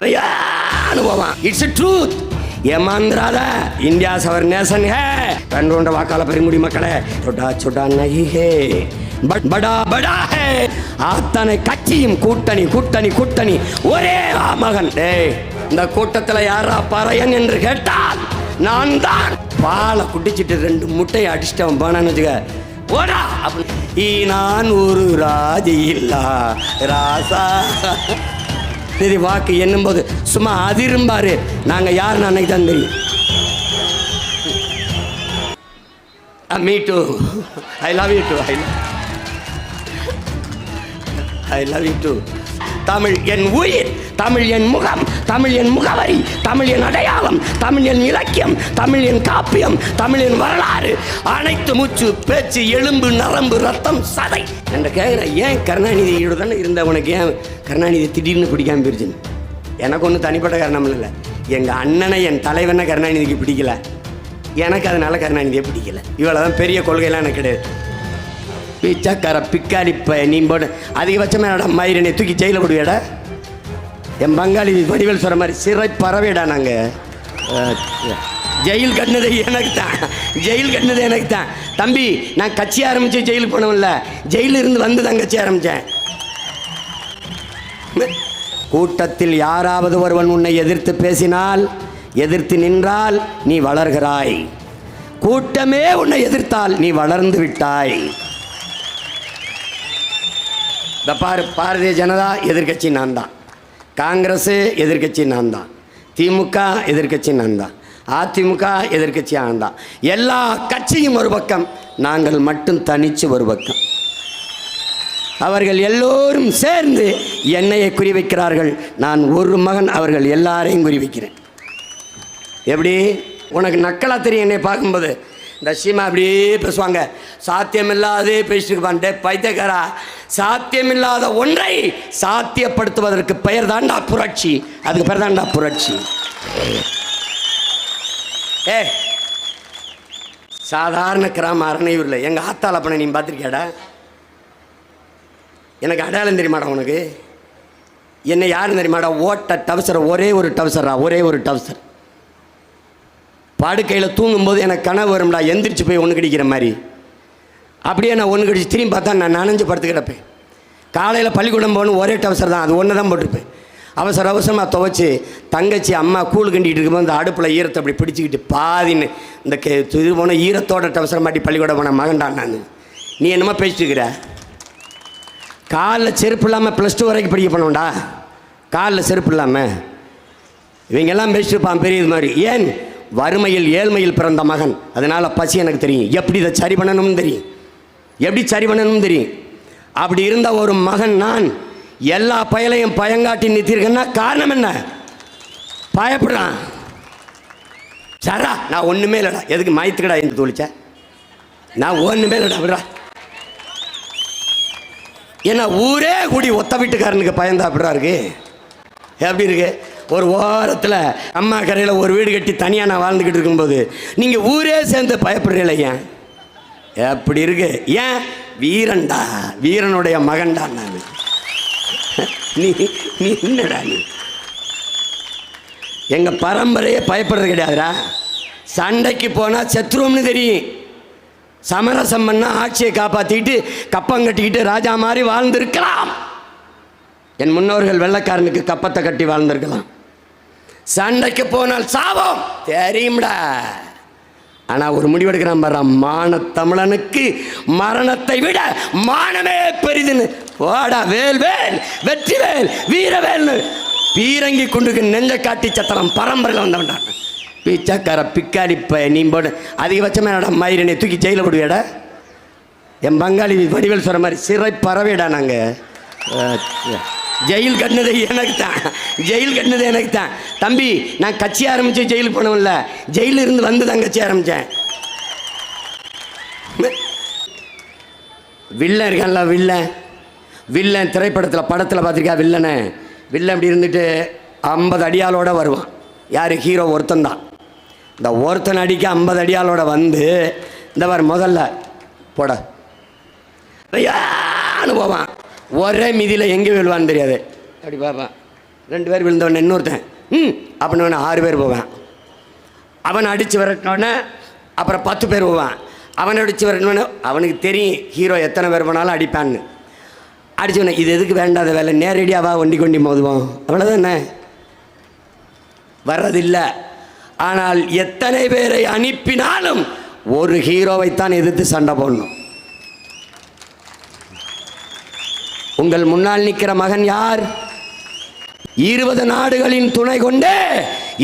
போவான். It's a truth. ஏமாந்திராத. India's our nation hey. கண்டோண்ட வாக்காள பெருங்குடி மக்களே, छोटा छोटा नहीं है, बड़ा बड़ा है. அத்தனை கட்சியும் கூட்டணி கூட்டணி கூட்டணி ஒரே மகன். இந்த கூட்டத்தில் யாரா பறையன் என்று கேட்டால் நான் தான். பாலை குடிச்சிட்டு 2 முட்டையை அடிச்சிட்டவன் போனான்னு வச்சுக்க, ஓடா. நான் ஒரு ராஜி இல்லா ராசா. சரி, வாக்கு என்னும் போது சும்மா அதிரும்பாரு. நாங்கள் யாருன்னு அன்னைக்கு தான் தெரியும். Me too. I love you too. I love you too. Tamil என் உயிர், தமிழ் என் முகம், தமிழ் என் முகவரி, தமிழ் என் அடையாளம், தமிழ் என் இலக்கியம், தமிழ் என் காப்பியம், தமிழ் என் வரலாறு. அனைத்து மூச்சு பேச்சு எலும்பு நரம்பு ரத்தம் சதை என்ற கேட்குற. ஏன் கருணாநிதியோட தானே இருந்த உனக்கு ஏன் கருணாநிதி திடீர்னு பிடிக்காம போயிருச்சுன்னு? எனக்கு ஒன்றும் தனிப்பட்ட காரணம் இல்லை. எங்கள் அண்ணனை என் தலைவனை கருணாநிதிக்கு பிடிக்கல, எனக்கு அதனால கருணாநிதியை பிடிக்கல. இவ்வளோதான், பெரிய கொள்கையெல்லாம் எனக்கு கிடையாது. பிச்சைக்கார பிக்காளிப்ப நீ போட அதிகபட்சமாக என்னடா மயிரனை தூக்கி ஜெயிலில் போடுவேடா. என் பங்காளி வடிவேல் சொல்கிற மாதிரி சிறை பறவைடா. நாங்கள் ஜெயில் கட்டினது எனக்கு தான், ஜெயில் கட்டினது எனக்கு தான். தம்பி, நான் கட்சி ஆரம்பித்து ஜெயிலுக்கு போனோம்ல, ஜெயிலில் இருந்து வந்து தான் கட்சி ஆரம்பித்தேன். கூட்டத்தில் யாராவது ஒருவன் உன்னை எதிர்த்து பேசினால், எதிர்த்து நின்றால் நீ வளர்கிறாய். கூட்டமே உன்னை எதிர்த்தால் நீ வளர்ந்து விட்டாய். இந்த பாரு, பாரதிய ஜனதா எதிர்கட்சி நான் தான், காங்கிரஸ் எதிர்கட்சி நான் தான், திமுக எதிர்கட்சி நான் தான், அதிமுக எதிர்கட்சி நான் தான். எல்லா கட்சியும் ஒரு பக்கம், நாங்கள் மட்டும் தனிச்சு ஒரு பக்கம். அவர்கள் எல்லோரும் சேர்ந்து என்னையை குறிவைக்கிறார்கள். நான் ஒரு மகன் அவர்கள் எல்லாரையும் குறிவைக்கிறேன். எப்படி உனக்கு நக்கலாக தெரியும் என்னை பார்க்கும்போது? இந்த சீமா அப்படியே பேசுவாங்க, சாத்தியமில்லாதே பேசிட்டுருப்பான். பைத்தியக்காரா, சாத்தியமில்லாத ஒன்றை சாத்தியப்படுத்துவதற்கு பெயர் தாண்டா புரட்சி. அதுக்கு பெயர் தாண்டா புரட்சி. சாதாரண கிராம அரணையூரில் எங்கள் ஆத்தாள் அப்பனை நீ பார்த்துருக்கியாடா? எனக்கு அடையாளம் தெரியுமாடா உனக்கு? என்ன யாருன்னு தெரியுமாடா? ஓட்ட டவுசர், ஒரே ஒரு டவுசரா, ஒரே ஒரு டவுசர். படுக்கையில் தூங்கும்போது எனக்கு கனவு வரும்டா, எந்திரிச்சு போய் ஒன்று கடிக்கிற மாதிரி. அப்படியே நான் ஒன்று கடிச்சு திரும்பி பார்த்தா நான் நனைஞ்சு படுத்து கிடப்பேன். காலையில் பள்ளிக்கூடம் போகணும், ஒரே டவுசர் தான், அது ஒன்று தான் போட்டிருப்பேன். அவசர அவசரமாக துவைச்சி தங்கச்சி அம்மா கூழ் கிண்டிகிட்டு இருக்கும்போது அந்த அடுப்பில் ஈரத்தை அப்படி பிடிச்சிக்கிட்டு பாதின்னு இந்த இது போன ஈரத்தோட டவுசர் மாட்டி பள்ளிக்கூடம் போன மகன்டான் நான். நீ என்னமோ பேசிட்டு இருக்கிற? காலில் செருப்பு இல்லாமல் +2 வரைக்கும் படிக்க பண்ணுவோண்டா, காலில் செருப்பு இல்லாமல். இவங்கெல்லாம் பேசிட்டு இருப்பான் பெரிய இது மாதிரி. ஏன்? வறுமையில் ஏழ்மையில் பிறந்த மகன், அதனால் பசி எனக்கு தெரியும், எப்படி இதை சரி பண்ணணும்னு தெரியும், எப்படி சரி பண்ணணும்னு தெரியும். அப்படி இருந்த ஒரு மகன் நான். எல்லா பயலையும் பயங்காட்டி நிறுத்திருக்கேன்னா காரணம் என்ன? பயப்படுறான். சரா, நான் ஒன்றுமே இல்லைடா. எதுக்கு மயத்துக்கடா என்று தோழிச்ச? நான் ஒன்றுமே இல்லைடா, விடுறா. ஏன்னா ஊரே கூடி ஒத்த வீட்டுக்காரனுக்கு பயந்தா அப்படிடா இருக்கு. எப்படி இருக்கு? ஒரு ஓரத்தில் அம்மா கரையில் ஒரு வீடு கட்டி தனியாக நான் வாழ்ந்துக்கிட்டு இருக்கும்போது நீங்கள் ஊரே சேர்ந்து பயப்படுறீங்கள? ஏன்? எப்படி இருக்கு? ஏன்? வீரன்டா, வீரனுடைய மகன்டா நான். நீ நீ என்னடா நீ? எங்கள் பரம்பரையே பயப்படுறது கிடையாதுடா. சண்டைக்கு போனால் செத்துருவோம்னு தெரியும். சமரசம் பண்ணால் ஆட்சியை காப்பாற்றிக்கிட்டு கப்பம் கட்டிக்கிட்டு ராஜா மாதிரி வாழ்ந்திருக்கலாம். என் முன்னோர்கள் வெள்ளைக்காரனுக்கு கப்பத்தை கட்டி வாழ்ந்திருக்கலாம். சண்டைக்கு போனால் சாவோம் தெரியும்டா. ஆனால் ஒரு முடிவெடுக்கிறான் பாரு, மான தமிழனுக்கு மரணத்தை விட மானமே பெரிதுன்னு. போடா வேல் வேல் வெற்றி வேல் வீரவேல்னு பீரங்கி குண்டுக்கு நெஞ்ச காட்டி சத்திரம் பரம்பரையில் வந்தவன்டான். பிச்சைக்கார பிக்காளிப்ப நீ போட அதிகபட்சமாக என்னடா மயிரனை தூக்கி ஜெயிலில் போடுவேடா. என் பங்காளி வடிவேல் சொல்கிற மாதிரி சிறை பறவைடா. நாங்கள் ஜெயில் கட்டினது எனக்கு தான், ஜெயில் கட்டினது எனக்கு தான். தம்பி, நான் கட்சி ஆரம்பித்து ஜெயிலுக்கு போனோம்ல, ஜெயிலில் இருந்து வந்து தான் கட்சி ஆரம்பித்தேன். வில்லன் இருக்கான்ல, வில்லன் வில்லன் திரைப்படத்தில் படத்தில் பார்த்துருக்கா? வில்லனை வில்லன் இப்படி இருந்துட்டு 50 அடியாளோட வருவான். யார்? ஹீரோ ஒருத்தன் தான். இந்த ஒருத்தன் அடிக்க 50 அடியாளோட வந்து இந்த மாதிரி முதல்ல போட போவான். ஒரே மிதியில் எங்கே விழுவான்னு தெரியாது. அப்படி பார்ப்பான், 2 பேர் விழுந்தவொடனே இன்னொருத்தன் அப்படின்னு 6 பேர் போவான். அவன் அடித்து விரட்டினோடனே அப்புறம் 10 பேர் போவான். அவனை அடித்து விரட்டினோடனே அவனுக்கு தெரியும் ஹீரோ எத்தனை பேர் போனாலும் அடிப்பான்னு. அடிச்சோடனே இது எதுக்கு வேண்டாத வேலை, நேரடியாக வண்டி கொண்டி மோதுவோம், அவ்வளோதானே, வர்றதில்லை. ஆனால் எத்தனை பேரை அனுப்பினாலும் ஒரு ஹீரோவைத்தான் எதிர்த்து சண்டை போடணும். உங்கள் முன்னால் நிற்கிற மகன் யார்? 20 நாடுகளின் துணை கொண்டு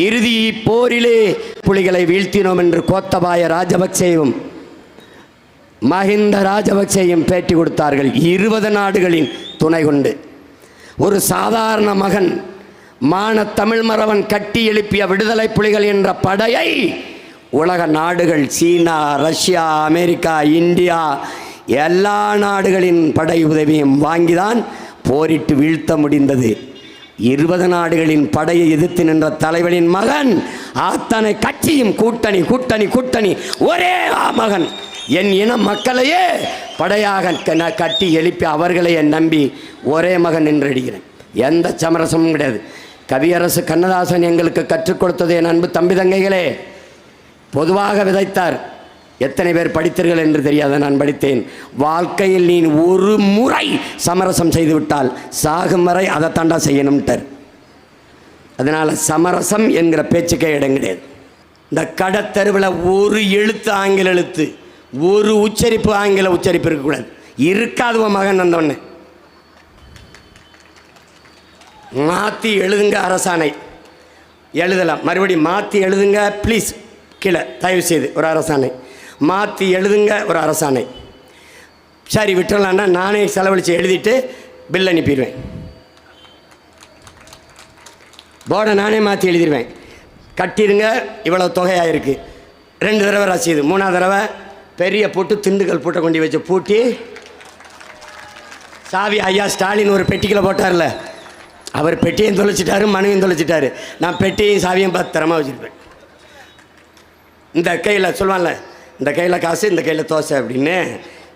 இறுதி போரிலே புலிகளை வீழ்த்தினோம் என்று கோத்தபாய ராஜபக்சேவும் மஹிந்த ராஜபக்சேயும் பேட்டி கொடுத்தார்கள். 20 நாடுகளின் துணை கொண்டு. ஒரு சாதாரண மகன் தமிழ் மறவன் கட்டி எழுப்பிய விடுதலை புலிகள் என்ற படையை உலக நாடுகள், சீனா, ரஷ்யா, அமெரிக்கா, இந்தியா, எல்லா நாடுகளின் படை உதவியும் வாங்கிதான் போரிட்டு வீழ்த்த முடிந்தது. 20 நாடுகளின் படையை எதிர்த்து நின்ற தலைவனின் மகன், அத்தனை கட்சியும் கூட்டணி கூட்டணி கூட்டணி, ஒரே மகன், என் இன மக்களையே படையாக கட்டி எழுப்பி அவர்களையே நம்பி ஒரே மகன் நின்றடிக்கிறேன். எந்த சமரசமும் கிடையாது. கவியரசு கண்ணதாசன் எங்களுக்கு கற்றுக் கொடுத்தது, என் அன்பு தம்பி தங்கைகளே, பொதுவாக விதைத்தார். எத்தனை பேர் படித்தீர்கள் என்று தெரியாத, நான் படித்தேன். வாழ்க்கையில் நீ ஒரு முறை சமரசம் செய்துவிட்டால் சாகும் வரை அதை தாண்டா செய்யணும்ட்டார். அதனால் சமரசம் என்கிற பேச்சுக்கே இடம் கிடையாது. இந்த கடத்தெருவில் ஒரு எழுத்து ஆங்கில எழுத்து, ஒரு உச்சரிப்பு ஆங்கில உச்சரிப்பு இருக்கக்கூடாது. இருக்காது. உன் மகன் வந்தோடனே மாற்றி எழுதுங்க, அரசாணை எழுதலாம், மறுபடியும் மாற்றி எழுதுங்க ப்ளீஸ், கீழே தயவு செய்து ஒரு அரசாணை மாற்றி எழுதுங்க, ஒரு அரசாணை. சரி விட்டுறலான்னா நானே செலவழித்து எழுதிட்டு பில் அனுப்பிடுவேன். போர்டை நானே மாற்றி எழுதிடுவேன். கட்டிடுங்க, இவ்வளோ தொகையாக இருக்குது. 2 தடவை ரசீது, 3ஆவது தடவை பெரிய பூட்டு, திண்டுக்கல் பூட்டை கொண்டு வச்சு பூட்டி சாவி ஐயா ஸ்டாலின் ஒரு பெட்டிக்குள்ளே போட்டார்ல, அவர் பெட்டியும் தொலைச்சிட்டாரு, மனுவையும் தொலைச்சிட்டாரு. நான் பெட்டியும் சாவியும் பத்திரமா வச்சுருப்பேன். இந்த கையில் சொல்லுவான்ல, இந்த கையில் காசு, இந்த கையில் தோசை அப்படின்னு,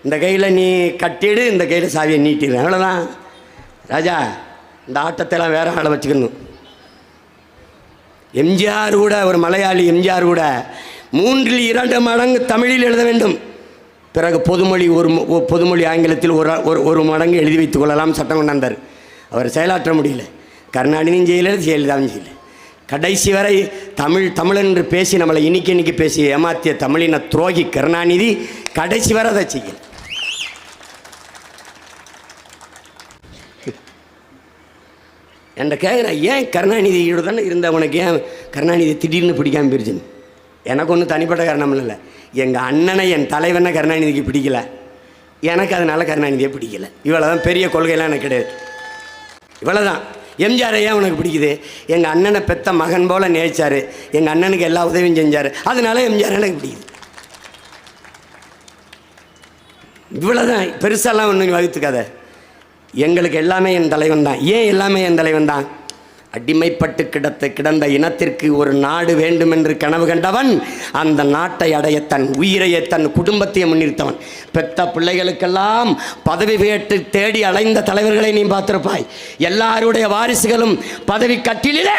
இந்த கையில் நீ கட்டிடு, இந்த கையில் சாவியை நீட்டிடு, அவ்வளோதான். ராஜா, இந்த ஆட்டத்தைலாம் வேற ஆளை வச்சுக்கணும். எம்ஜிஆர் கூட, ஒரு மலையாளி எம்ஜிஆர் கூட 3 2 மடங்கு தமிழில் எழுத வேண்டும், பிறகு பொதுமொழி ஆங்கிலத்தில் ஒரு மடங்கு எழுதி வைத்துக் கொள்ளலாம் சட்டம் கொண்டாந்தார். அவர் செயலாற்ற முடியல. கருணாநிதியும் செய்யலை, ஜெயலலிதாவும் செய்யலை. கடைசி வரை தமிழ் என்று பேசி நம்மளை இன்னைக்கு பேசி ஏமாத்திய தமிழின துரோகி கருணாநிதி கடைசி வரை அதை செய்யல. என்ற கேட்குறேன், ஏன் கருணாநிதியோடு தானே இருந்தவனுக்கு ஏன் கருணாநிதி திடீர்னு பிடிக்காமல் போயிருச்சுன்னு. எனக்கு ஒன்றும் தனிப்பட்ட காரணம் இல்லை. எங்கள் அண்ணனை, என் தலைவனை கருணாநிதிக்கு பிடிக்கல, எனக்கு அதனால் கருணாநிதியை பிடிக்கல. இவ்வளோதான், பெரிய கொள்கையெல்லாம் எனக்கு கிடையாது. இவ்வளோதான். எம்ஜிஆர் ஏன் உனக்கு பிடிக்குது? எங்கள் அண்ணனை பெத்த மகன் போல் நேசிச்சார், எங்கள் அண்ணனுக்கு எல்லா உதவியும் செஞ்சார், அதனால எம்ஜிஆர் எனக்கு பிடிக்குது. இவ்வளோதான், பெருசாலாம் ஒன்று வகுத்துக்காத. எங்களுக்கு எல்லாமே என் தலைவன் தான். ஏன் எல்லாமே என் தலைவன் தான்? அடிமைப்பட்டு கிடந்த இனத்திற்கு ஒரு நாடு வேண்டும் என்று கனவு கண்டவன், அந்த நாட்டை அடைய தன் உயிரையை, தன் குடும்பத்தையே முன்னிறுத்தவன். பெத்த பிள்ளைகளுக்கெல்லாம் பதவி கேட்டு தேடி அலைந்த தலைவர்களை நீ பார்த்திருப்பாய். எல்லாருடைய வாரிசுகளும் பதவி கட்டிலே,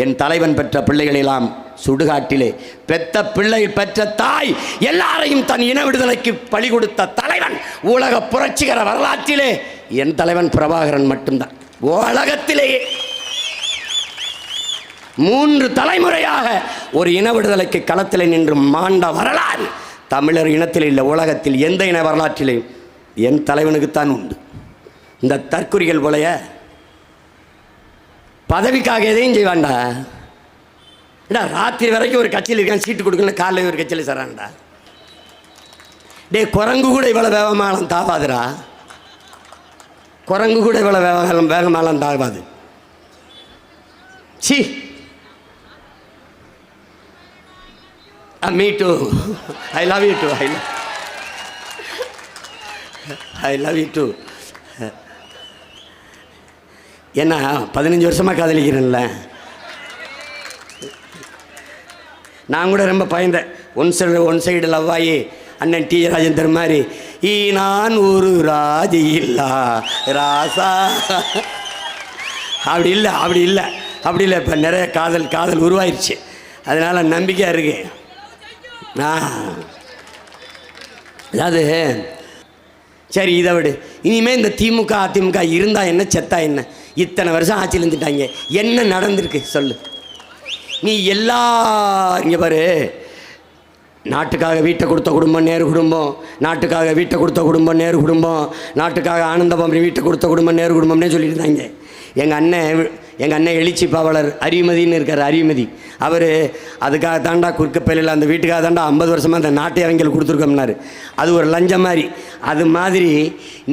என் தலைவன் பெற்ற பிள்ளைகளெல்லாம் சுடுகாட்டிலே. பெத்த பிள்ளை பெற்ற தாய் எல்லாரையும் தன் இன விடுதலைக்கு பலி கொடுத்த தலைவன் உலக புரட்சிகர வரலாற்றிலே என் தலைவன் பிரபாகரன் மட்டும்தான். உலகத்திலேயே 3 தலைமுறையாக ஒரு இன விடுதலைக்கு களத்தில் நின்று மாண்ட வரலாறு தமிழர் இனத்தில் இல்லை, உலகத்தில் எந்த இன வரலாற்றிலையும் என் தலைவனுக்குத்தான் உண்டு. இந்த தற்குறிகள் போலைய பதவிக்காக எதையும் செய்வான்டா. ஏடா, ராத்திரி வரைக்கும் ஒரு கட்சியில் இருக்கான், சீட்டு கொடுக்கணும், காலையில் ஒரு கட்சியில் சரான்டா. டே, குரங்கு கூட இவ்வளோ வேகமாலம் தாவாதுடா. குரங்கு கூட இவ்வளோ வேகமாலம் தாவாது. சி, me too. I love you too. I love you too. ஏன்னா 15 வருஷமாக காதலிக்கிறேன்ல. நான் கூட ரொம்ப பயந்தேன். ஒன் சைடு லவ் ஆகி அண்ணன் டி ராஜேந்தர் மாதிரி நான் ஒரு ராஜி இல்லா ராசா அப்படி இல்லை அப்படி இல்லை அப்படி இல்லை. இப்போ நிறைய காதல் உருவாயிருச்சு, அதனால் நம்பிக்கையாக இருக்கு. அதாவது சரி இதை விடு, இனிமேல் இந்த திமுக அதிமுக இருந்தால் என்ன செத்தா என்ன, இத்தனை வருஷம் ஆட்சியில் இருந்துட்டாங்க, என்ன நடந்திருக்கு சொல்லு நீ. இங்கே பாரு, நாட்டுக்காக வீட்டை கொடுத்த குடும்பம் நேரு குடும்பம், நாட்டுக்காக வீட்டை கொடுத்த குடும்பம் நேரு குடும்பம், நாட்டுக்காக ஆனந்தபம் வீட்டை கொடுத்த குடும்பம் நேரு குடும்பம்னே சொல்லிட்டு இருந்தாங்க. எங்கள் அண்ணன் எழுச்சி பாவலர் அறிவுமதின்னு இருக்கார், அறிவுமதி அவர் அதுக்காக தாண்டா குறுக்கப்பையில் அந்த வீட்டுக்காக தாண்டா 50 வருஷமாக அந்த நாட்டை அவங்களுக்கு கொடுத்துருக்கோம்னாரு. அது ஒரு லஞ்சம் மாதிரி. அது மாதிரி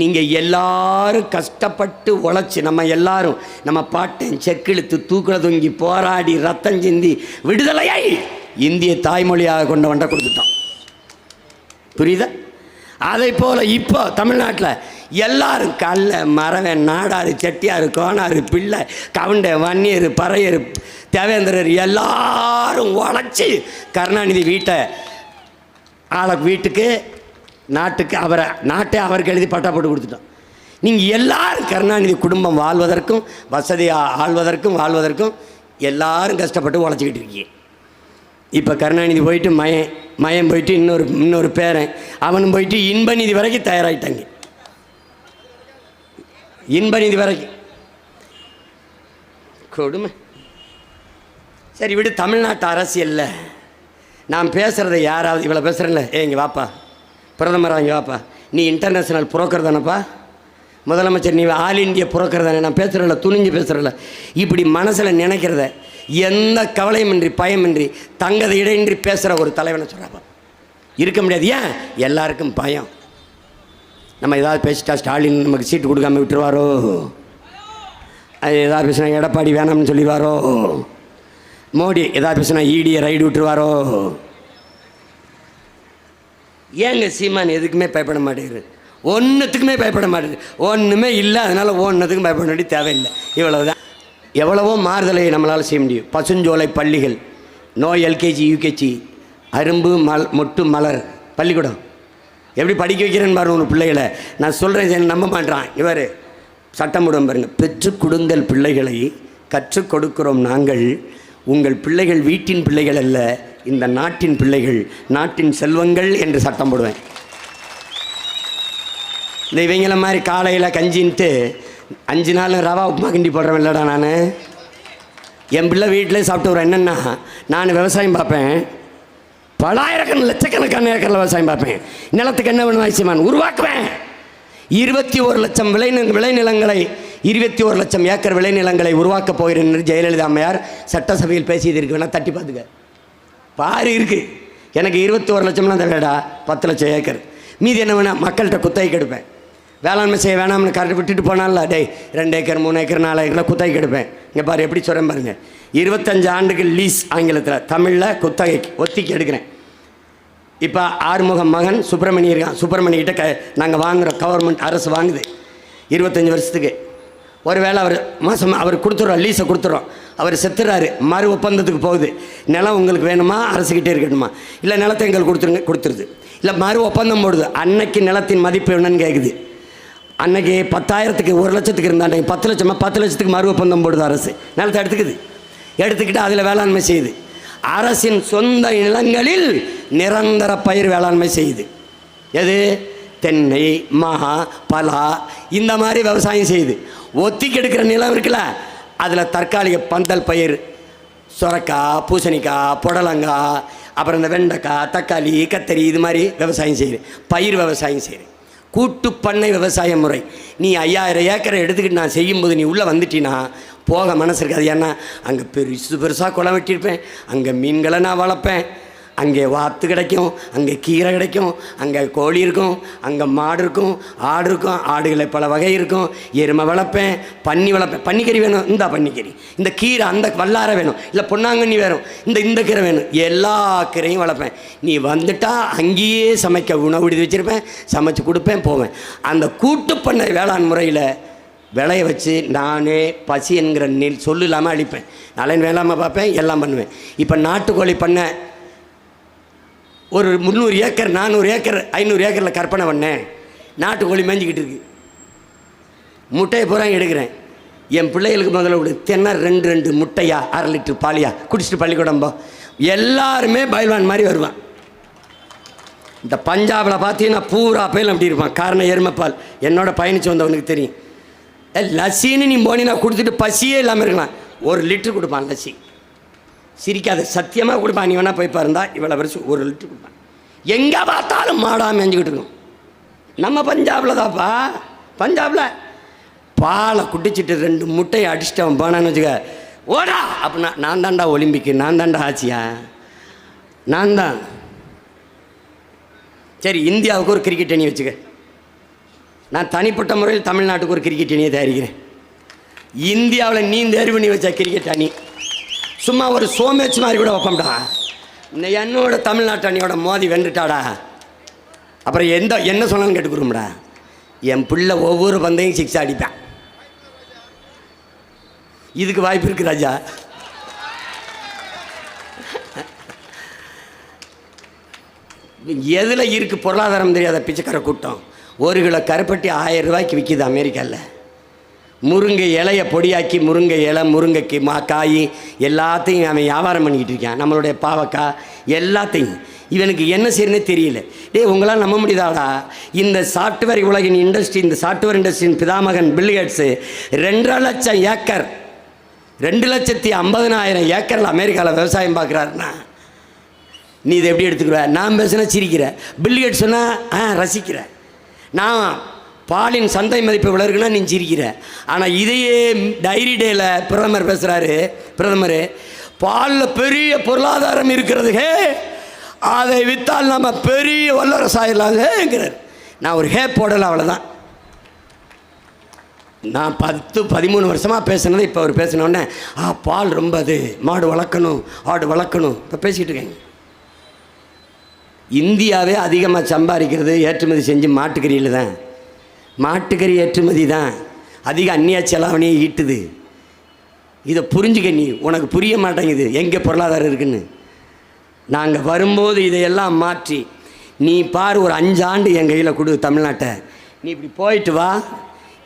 நீங்கள் எல்லாரும் கஷ்டப்பட்டு உழைச்சி, நம்ம எல்லாரும் நம்ம பாட்டன் செக்கிழுத்து தூக்கில தொங்கி போராடி ரத்தம் சிந்தி விடுதலையை இந்திய தாய்மொழியாக கொண்டவன்ட கொடுத்துட்டோம். புரியுதா? அதை போல் இப்போ தமிழ்நாட்டில் எல்லாரும் கல்ல மரவன் நாடாரு செட்டியார் கோனார் பிள்ளை கவுண்டை வன்னியர் பறையர் தேவேந்திரர் எல்லாரும் உழைச்சி கருணாநிதி வீட்டுக்கு நாட்டுக்கு நாட்டை அவருக்கு எழுதி பட்டா போட்டு கொடுத்துட்டோம். நீங்கள் எல்லாரும் கருணாநிதி குடும்பம் வாழ்வதற்கும் வசதியாக வாழ்வதற்கும் எல்லாரும் கஷ்டப்பட்டு உழைச்சிக்கிட்டு இருக்கீங்க. இப்போ கருணாநிதி போயிட்டு மயன் போயிட்டு இன்னொரு பேரன் அவனும் போயிட்டு இன்பநிதி வரைக்கும் தயாராகிட்டாங்க. இன்பநிதி வரைக்கும் கொடுமை. சரி விடு, தமிழ்நாட்டு அரசியலில் நான் பேசுகிறத யாராவது இவ்வளோ பேசுகிறேன்ல, இங்கே வாப்பா பிரதமராக இங்கே வாப்பா, நீ இன்டர்நேஷ்னல் புரோக்கர் தானப்பா, முதலமைச்சர் நீ ஆல் இண்டியா புரோக்கர் தானே, நான் பேசுகிறல துணிஞ்சு பேசுகிறல, இப்படி மனசில் நினைக்கிறத எந்த கவலையுமின்றி பயமின்றி தங்கதை இடையின்றி பேசுகிற ஒரு தலைவனை சொல்கிறாப்பா இருக்க முடியாது. ஏன்? எல்லாருக்கும் பயம். நம்ம ஏதாவது பேசிட்டா ஸ்டாலின் நமக்கு சீட்டு கொடுக்காம விட்டுருவாரோ, அது எதாவது பேசினா எடப்பாடி வேணாம்னு சொல்லிடுவாரோ, மோடி எதாவது பேசினா ஈடியை ரைடு விட்டுருவாரோ. ஏங்க சீமான் எதுக்குமே பயப்பட மாட்டேங்குது, ஒன்றுத்துக்குமே பயப்பட மாட்டேங்குது, ஒன்றுமே இல்லை, அதனால் ஒன்றுத்துக்கும் பயப்பட வேண்டிய தேவையில்லை. இவ்வளவுதான். எவ்வளவோ மாறுதலை நம்மளால் செய்ய முடியும். பசுஞ்சோலை பள்ளிகள், நோ எல்கேஜி யூகேஜி, அரும்பு மொட்டு மலர் பள்ளிக்கூடம் எப்படி படிக்க வைக்கிறேன்னு பாருங்க ஒரு பிள்ளைகளை. நான் சொல்கிறேன் நம்ப மாட்டான். இவர் சட்டம் போடுவோம் பாருங்க, பெற்றுக் கொடுங்கள் பிள்ளைகளை கற்றுக் கொடுக்கிறோம் நாங்கள், உங்கள் பிள்ளைகள் வீட்டின் பிள்ளைகள் அல்ல, இந்த நாட்டின் பிள்ளைகள், நாட்டின் செல்வங்கள் என்று சட்டம் போடுவேன். இந்த இவங்கள மாதிரி காலையில் கஞ்சின்ட்டு 5 நாள் ரவா உப்புமா கிண்டி போடுறேன் இல்லைடா. நான் என் பிள்ளை வீட்டிலே சாப்பிட்டு வரேன். என்னென்னா நான் விவசாயம் பார்ப்பேன், பலாயிரக்கணக்கான லட்சக்கணக்கான ஏக்கரில் விவசாயம் பார்ப்பேன். நிலத்துக்கு என்ன வேணும் அவசியமான உருவாக்குவேன். 21 லட்சம் விளைநிலங்களை 21 லட்சம் ஏக்கர் விளைநிலங்களை உருவாக்கப் போகிறேன் என்று ஜெயலலிதா அம்மையார் சட்டசபையில் பேசியது இருக்கு. வேணா தட்டி பார்த்துக்க பாரு இருக்கு. எனக்கு 21 லட்சம்லாம் தவிரடா 10 லட்சம் ஏக்கர். மீதி என்ன வேணா மக்கள்கிட்ட குத்தகைக்கு எடுப்பேன். வேளாண்மை செய்ய வேணாம்னு கரெக்ட் விட்டுட்டு போனால, டேய் 2 ஏக்கர் 3 ஏக்கர் 4 ஏக்கரில் குத்தகைக்கு எடுப்பேன். இங்கே பாரு எப்படி சொல்கிறேன் பாருங்கள், 25 ஆண்டுகள் லீஸ் ஆங்கிலத்தில், தமிழில் குத்தகைக்கு ஒத்திக்கு எடுக்கிறேன். இப்போ ஆறுமுகம் மகன் சுப்பிரமணி இருக்கான், சுப்பிரமணிக்கிட்ட நாங்கள் வாங்குகிறோம், கவர்மெண்ட் அரசு வாங்குது 25 வருஷத்துக்கு. ஒரு வேளை அவர் மாதம் அவர் கொடுத்துட்றோம், லீஸை கொடுத்துட்றோம், அவர் செத்துறாரு, மறு ஒப்பந்தத்துக்கு போகுது. நிலம் உங்களுக்கு வேணுமா, அரசுக்கிட்டே இருக்கணுமா, இல்லை நிலத்தை எங்களுக்கு கொடுத்துருது, இல்லை மறு ஒப்பந்தம் போடுது. அன்னைக்கு நிலத்தின் மதிப்பு என்னன்னு கேட்குது. அன்னைக்கு 10,000க்கு 1 லட்சத்துக்கு இருந்தாங்க, 10 லட்சமாக 10 லட்சத்துக்கு மறு ஒப்பந்தம் போடுது அரசு. நிலத்தை எடுத்துக்கிட்டு அதில் வேளாண்மை செய்யுது. அரசின் சொந்த நிலங்களில் நிரந்தர பயிர் வேளாண்மை செய்யுது. எது? தென்னை, மா, பலா இந்த மாதிரி விவசாயம் செய்யுது. ஒத்திக்கு எடுக்கிற நிலம் இருக்குல்ல, அதில் தற்காலிக பந்தல் பயிர், சொரக்காய், பூசணிக்காய், புடலங்காய், அப்புறம் இந்த வெண்டைக்காய், தக்காளி, கத்தரி இது மாதிரி விவசாயம் செய்யுது. பயிர் விவசாயம் செய்யுது. கூட்டு பண்ணை விவசாய முறை. நீ 5000 ஏக்கரை எடுத்துக்கிட்டு நான் செய்யும்போது நீ உள்ளே வந்துட்டினா போக மனசு இருக்காது. ஏன்னா அங்கே பெருசாக குளம் வெட்டியிருப்பேன், அங்கே மீன்களை நான் வளர்ப்பேன், அங்கே வாத்து கிடைக்கும், அங்கே கீரை கிடைக்கும், அங்கே கோழி இருக்கும், அங்கே மாடு இருக்கும், ஆடு இருக்கும், ஆடுகளை பல வகை இருக்கும், எருமை வளர்ப்பேன், பன்னி வளர்ப்பேன். பன்னிக்கறி வேணும், இந்த பன்னிக்கறி, இந்த கீரை அந்த வல்லாரை வேணும், இல்லை பொன்னாங்கண்ணி வேணும், இந்த கீரை வேணும், எல்லா கீரையும் வளர்ப்பேன். நீ வந்துட்டா அங்கேயே சமைக்க உணவு விடுதி வச்சுருப்பேன், சமைச்சு கொடுப்பேன், போவேன். அந்த கூட்டு பண்ணை வேளாண் முறையில் விளைய வச்சு நானே பசி என்கிற சொல்லு இல்லாமல் அழிப்பேன். நலன் வேளாமல் பார்ப்பேன், எல்லாம் பண்ணுவேன். இப்போ நாட்டுக்கோழி பண்ணை ஒரு 300 ஏக்கர் 400 ஏக்கர் 500 ஏக்கரில் கற்பனை பண்ணேன். நாட்டுக்கோழி மேய்ஞ்சிக்கிட்டு இருக்கு, முட்டையை பூரா எடுக்கிறேன். என் பிள்ளைகளுக்கு முதல்ல கொடு. தினம் 2 முட்டையா 1/2 லிட்டர் பாலியா குடிச்சிட்டு பள்ளிக்கூடம் போ. எல்லாருமே பயில்வான் மாதிரி வருவான். இந்த பஞ்சாபில் பார்த்தீங்கன்னா பூரா பயில் அப்படி இருப்பான். காரணம் எருமைப்பால். என்னோட பயணிச்சு வந்தவனுக்கு தெரியும். லஸ்ஸின்னு நீ போனீங்கன்னா கொடுத்துட்டு பசியே இல்லாமல் இருக்கலாம். 1 லிட்டர் கொடுப்பான் லஸ்ஸி. சிரிக்காத, சத்தியமாக கொடுப்பான். நீ வேணா போய் பாருந்தா இவ்வளோ வருஷம் 1 லிட்டர் கொடுப்பான். எங்கே பார்த்தாலும் மாடாக மேய்ஞ்சிக்கிட்டு இருக்கும். நம்ம பஞ்சாபில் தான்ப்பா. பஞ்சாபில் பாலை குடிச்சிட்டு 2 முட்டையை அடிச்சுட்டு அவன் போனான்னு வச்சுக்க, ஓடா அப்படின்னா நான் தாண்டா ஒலிம்பிக்கு, நான் தாண்டா ஆச்சியா, நான் தான். சரி, இந்தியாவுக்கு ஒரு கிரிக்கெட் அணி வச்சுக்க. நான் தனிப்பட்ட முறையில் தமிழ்நாட்டுக்கு ஒரு கிரிக்கெட் அணியை தயாரிக்கிறேன். இந்தியாவில் நீ தேர்வு பண்ணி வச்ச கிரிக்கெட் அணி சும்மா ஒரு சோமேட்ச் மாதிரி கூட வைப்போம்டா. இந்த என்னோட தமிழ்நாட்டு அணியோட மோதி வென்றுட்டாடா, அப்புறம் என்ன சொன்னாலும் கேட்டுக்கிறோம்டா. என் பிள்ளை ஒவ்வொரு பந்தையும் 6 அடிப்பேன். இதுக்கு வாய்ப்பு இருக்கு ராஜா. எதில் இருக்கு பொருளாதாரம் தெரியாத பிச்சைக்கார கூட்டம். 1 கிலோ கருப்பட்டி 1000 ரூபாய்க்கு விற்கிது அமெரிக்காவில். முருங்கை இலையை பொடியாக்கி முருங்கை இலை, முருங்கைக்கு காய் எல்லாத்தையும் அவன் வியாபாரம் பண்ணிக்கிட்டு இருக்கான். நம்மளுடைய பாவக்காய் எல்லாத்தையும். இவனுக்கு என்ன செய்யணுன்னே தெரியல. உங்களால் நம்ப முடியுதாடா? இந்த சாஃப்ட்வேர் உலகின் இண்டஸ்ட்ரி, இந்த சாஃப்ட்வேர் இண்டஸ்ட்ரியின் பிதாமகன் பில் கேட்ஸு 2 லட்சம் ஏக்கர் 2,50,000 ஏக்கரில் அமெரிக்காவில் விவசாயம் பார்க்குறாருன்னா நீ இதை எப்படி எடுத்துக்கிற? நான் பேசுனா சிரிக்கிற, பில் கேட்ஸ் சொன்னால் ரசிக்கிற. நான் பாலின் சந்தை மதிப்பு இவ்வளோ இருக்குன்னா நீ சிரிக்கிற. ஆனால் இதையே டைரி டேயில் பிரதமர் பேசுகிறாரு. பிரதமர், பாலில் பெரிய பொருளாதாரம் இருக்கிறது, அதை விற்றால் நம்ம பெரிய வல்லரசாயிடலாங்கிறார். நான் ஒரு போடலை, அவ்வளோதான். நான் 10-13 வருஷமாக பேசுனது இப்போ அவர் பேசினோடனே பால் ரொம்ப அது, மாடு வளர்க்கணும், ஆடு வளர்க்கணும், இப்போ பேசிக்கிட்டு இருக்கேங்க. இந்தியாவே அதிகமாக சம்பாதிக்கிறது ஏற்றுமதி செஞ்சு மாட்டுக்கறியில் தான். மாட்டுக்கறி ஏற்றுமதி தான் அதிக அந்நிய செலாவணியை ஈட்டுது. இதை புரிஞ்சுக்க. நீ உனக்கு புரிய மாட்டேங்குது எங்கே பொருளாதாரம் இருக்குன்னு. நாங்கள் வரும்போது இதையெல்லாம் மாற்றி நீ பார், ஒரு 5 ஆண்டு என் கையில் கொடு தமிழ்நாட்டை. நீ இப்படி போயிட்டு வா.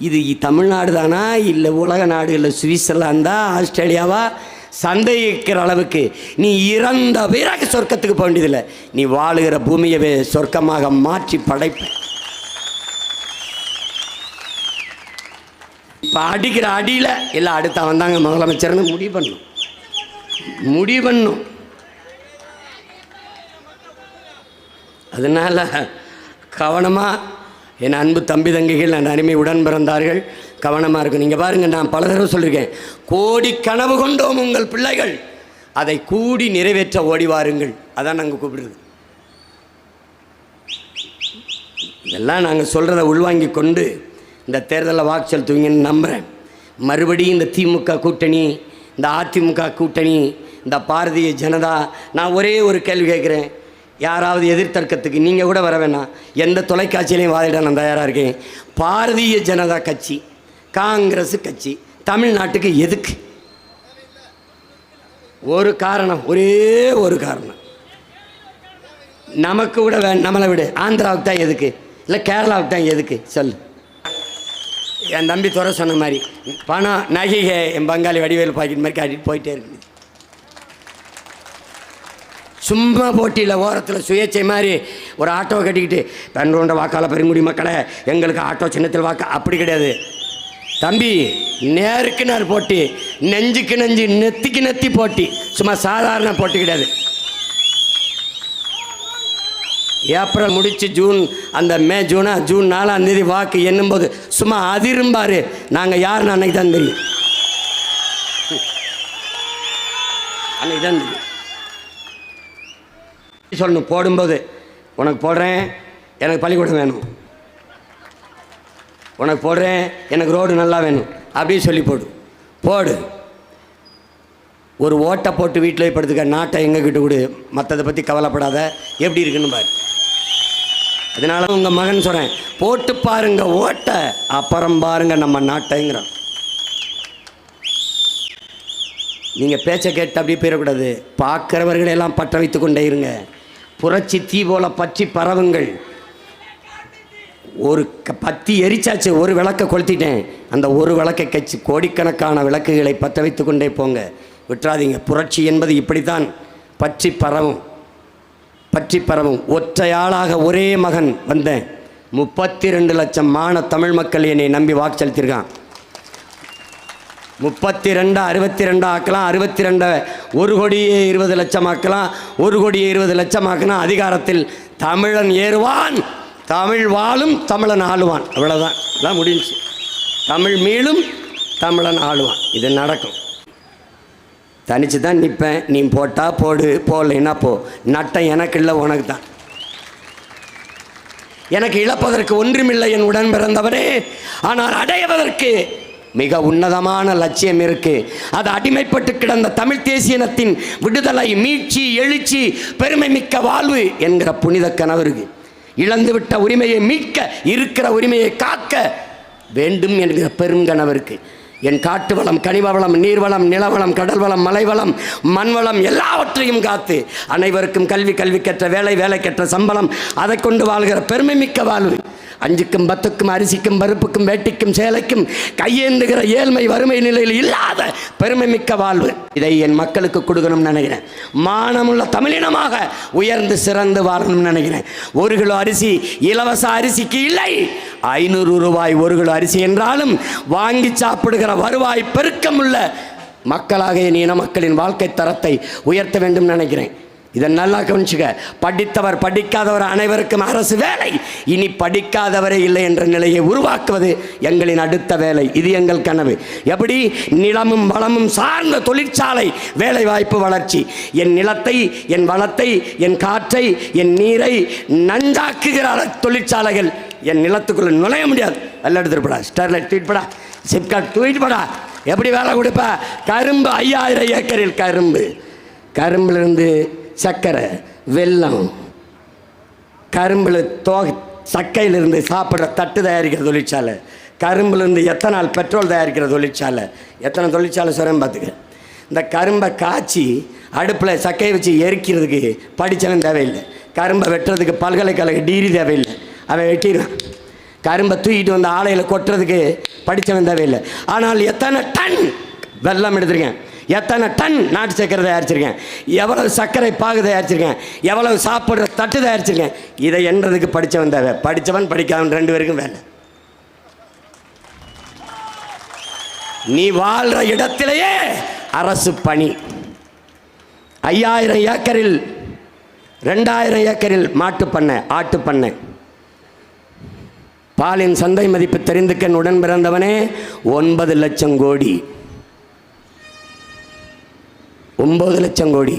இது தமிழ்நாடு தானா இல்லை உலக நாடு, இல்லை சுவிட்சர்லாந்தா, ஆஸ்திரேலியாவா, சந்தேகிக்கிற அளவுக்கு நீ இறந்த பிறகு சொர்க்கத்துக்கு போக வேண்டியதில்லை. நீ வாழுகிற பூமியவே சொர்க்கமாக மாற்றி படைப்ப. இப்போ அடிக்கிற அடியில் இல்லை அடுத்த வந்தாங்க முதலமைச்சர்னு முடிவு பண்ணும். அதனால் கவனமாக, என் அன்பு தம்பி தங்கைகள், என் அருமை உடன் பிறந்தார்கள், கவனமாக இருக்கும். நீங்கள் பாருங்கள், நான் பல தடவை சொல்லியிருக்கேன், கோடி கனவு கொண்டோம் உங்கள் பிள்ளைகள், அதை கூடி நிறைவேற்ற ஓடி வாருங்கள். அதான் நாங்கள் கூப்பிடுறது. இதெல்லாம் நாங்கள் சொல்கிறத உள்வாங்கி கொண்டு இந்த தேர்தலில் வாக்கு செலுத்துவீங்கன்னு நம்புகிறேன். மறுபடியும் இந்த திமுக கூட்டணி, இந்த அதிமுக கூட்டணி, இந்த பாரதிய ஜனதா, நான் ஒரே ஒரு கேள்வி கேட்குறேன். யாராவது எதிர்த்தர்க்கத்துக்கு நீங்கள் கூட வர வேணாம், எந்த தொலைக்காட்சியிலையும் வாதிட நான் தயாராக இருக்கேன். பாரதிய ஜனதா கட்சி, காங்கிரஸ் கட்சி தமிழ்நாட்டுக்கு எதுக்கு? ஒரு காரணம், ஒரே ஒரு காரணம். நமக்கு விட நம்மளை விட ஆந்திராவுக்கு தான் எதுக்கு, இல்லை கேரளாவுக்கு தான் எதுக்கு சொல்லு. என் தம்பி துறை சொன்ன மாதிரி பணம் நகைகை என் பங்காளி வடிவேல் பாக்கெட் மாதிரி காட்டிட்டு போயிட்டே இருக்குது. சும்மா போட்டியில் ஓரத்தில் சுயேட்சை மாதிரி ஒரு ஆட்டோவை கட்டிக்கிட்டு 12 வாக்காளர் பெருங்குடி மக்களை எங்களுக்கு ஆட்டோ சின்னத்தில் வாக்கா, அப்படி கிடையாது தம்பி. நேருக்கு நேர் போட்டி, நெஞ்சுக்கு நெஞ்சு, நெத்திக்கு நெத்தி போட்டி, சும்மா சாதாரண போட்டி கிடையாது. ஏப்ரல் முடித்து ஜூன், அந்த ஜூன் 4ஆம் தேதி வாக்கு எண்ணும்போது சும்மா அதிரும்பார். நாங்கள் யாருன்னு அன்னைக்கு தான் தெரியும், அன்னைக்கு தான் தெரியும். சொல்லணும் போடும்போது, உனக்கு போடுறேன் எனக்கு பள்ளிக்கூடம் வேணும், உனக்கு போடுறேன் எனக்கு ரோடு நல்லா வேணும், அப்படியே சொல்லி போடு. ஒரு ஓட்டை போட்டு வீட்டில் படுத்துக்க, நாட்டை எங்ககிட்ட கொடு, மற்றதை பற்றி கவலைப்படாத, எப்படி இருக்குன்னு பாரு. அதனால உங்கள் மகன் சொல்கிறேன், போட்டு பாருங்க ஓட்டை, அப்புறம் பாருங்க நம்ம நாட்டைங்கிறான். நீங்கள் பேச்சை கேட்டு அப்படியே போயிடக்கூடாது. பார்க்குறவர்களெல்லாம் பற்ற வைத்து கொண்டே இருங்க. புரட்சி தீ போல பற்றி பரவுங்கள். ஒரு பத்தி எரிச்சாச்சு, ஒரு விளக்கை கொளுத்திட்டேன். அந்த ஒரு விளக்கை கட்சி கோடிக்கணக்கான விளக்குகளை பற்ற வைத்து கொண்டே போங்க, விட்டுறாதீங்க. புரட்சி என்பது இப்படித்தான் பற்றி பரவும். ஒற்றையாளாக ஒரே மகன் வந்தேன். 32 லட்சம் தமிழ் மக்கள் என்னை நம்பி வாக்கு செலுத்தியிருக்கான். 32 62 ஆக்கலாம், 62 1,20,00,000 ஆக்கலாம், 1,20,00,000 ஆக்கலாம். அதிகாரத்தில் தமிழன் ஏறுவான், தமிழ் வாழும், தமிழன் ஆளுவான். அவ்வளோதான், இதான் முடிஞ்சு. தமிழ் மீளும், தமிழன் ஆளுவான். இது நடக்கும். தனிச்சு தான் நிற்பேன். நீ போட்டால் போடு, போடலைன்னா போ. நட்டம் எனக்கு இல்லை, உனக்கு தான். எனக்கு இழப்பதற்கு ஒன்றுமில்லை என் உடன் பிறந்தவனே. ஆனால் அடைவதற்கு மிக உன்னதமான லட்சியம் இருக்கு. அது அடிமைப்பட்டு கிடந்த தமிழ் தேசியனத்தின் விடுதலை, மீட்சி, எழுச்சி, பெருமை மிக்க வாழ்வு என்கிற புனித கனவு இருக்கு. இழந்துவிட்ட உரிமையை மீட்க, இருக்கிற உரிமையை காக்க வேண்டும் என்கிற பெருங்கனவு இருக்கு. என் காட்டு வளம், கனிம வளம், நீர்வளம், நிலவளம், கடல் வளம், மலைவளம், மண்வளம் எல்லாவற்றையும் காத்து அனைவருக்கும் கல்வி, கல்விக்கற்ற வேலை, வேலைக்கற்ற சம்பளம், அதை கொண்டு வாழ்கிற பெருமை மிக்க வாழ்வு. 5க்கும் 10க்கும் அரிசிக்கும் பருப்புக்கும் வேட்டிக்கும் சேலைக்கும் கையேந்துகிற ஏழ்மை வறுமை நிலையில் இல்லாத பெருமை மிக்க வாழ்வு. இதை என் மக்களுக்கு கொடுக்கணும்னு நினைக்கிறேன். மானமுள்ள தமிழினமாக உயர்ந்து சிறந்து வாழணும்னு நினைக்கிறேன். 1 கிலோ அரிசி இலவச அரிசிக்கு இல்லை. 500 ரூபாய் 1 கிலோ அரிசி என்றாலும் வாங்கி சாப்பிடுகிற வருவாய் பெருக்கமுள்ள மக்களாக என் இன மக்களின் வாழ்க்கை தரத்தை உயர்த்த வேண்டும் நினைக்கிறேன். இதை நல்லா கவனிச்சுக்க. படித்தவர் படிக்காதவர் அனைவருக்கும் அரசு வேலை. இனி படிக்காதவரே இல்லை என்ற நிலையை உருவாக்குவது எங்களின் அடுத்த வேலை. இது எங்கள் கனவு. எப்படி? நிலமும் வளமும் சார்ந்த தொழிற்சாலை, வேலை வாய்ப்பு, வளர்ச்சி. என் நிலத்தை, என் வளத்தை, என் காற்றை, என் நீரை நஞ்சாக்குகிற தொழிற்சாலைகள் என் நிலத்துக்குள்ள நுழைய முடியாது. வெள்ள எடுத்துருப்படா, ஸ்டெர்லைட் தூக்கிப்படா, சிப்காட் தூக்கிப்படா. எப்படி வேலை கொடுப்ப? கரும்பு 5000 ஏக்கரில் கரும்பிலிருந்து சர்க்கரை, வெல்லம், கரும்பில் சக்கையிலிருந்து சாப்பிட்ற தட்டு தயாரிக்கிற தொழிற்சாலை, கரும்புலேருந்து எத்தனால் பெட்ரோல் தயாரிக்கிற தொழிற்சாலை. எத்தனை தொழிற்சாலை சொல்கிறேன் பார்த்துக்க. இந்த கரும்பை காய்ச்சி அடுப்பில் சக்கையை வச்சு எரிக்கிறதுக்கு படித்தவன் தேவையில்லை. கரும்பை வெட்டுறதுக்கு பல்கலைக்கழக டிகிரி தேவையில்லை, அவன் வெட்டிடுவான். கரும்பை தூக்கிட்டு வந்து ஆலையில் கொட்டுறதுக்கு படித்தவன் தேவையில்லை. ஆனால் எத்தனை டன் வெல்லம் எடுத்துருக்கேன், எத்தனை டன் நாட்டு சர்க்கரை தயாரிச்சிருக்கேன், எவ்வளவு சர்க்கரை பாகு தயாரிச்சிருக்கேன், எவ்வளவு சாப்பிட்ற தட்டு தயாரிச்சிருக்கேன். இதை என்றதுக்கு படித்தவன் தேவை. படித்தவன் படிக்காதவன் 2 பேருக்கும் வேலை. நீ வாழ்கிற இடத்திலேயே அரசு பணி. 5000 ஏக்கரில் 2000 ஏக்கரில் மாட்டுப்பண்ணை, ஆட்டுப்பண்ணை. பாலின் சந்தை மதிப்பு தெரிந்துக்கன் உடன் பிறந்தவனே 9 லட்சம் கோடி. 9 லட்சம் கோடி.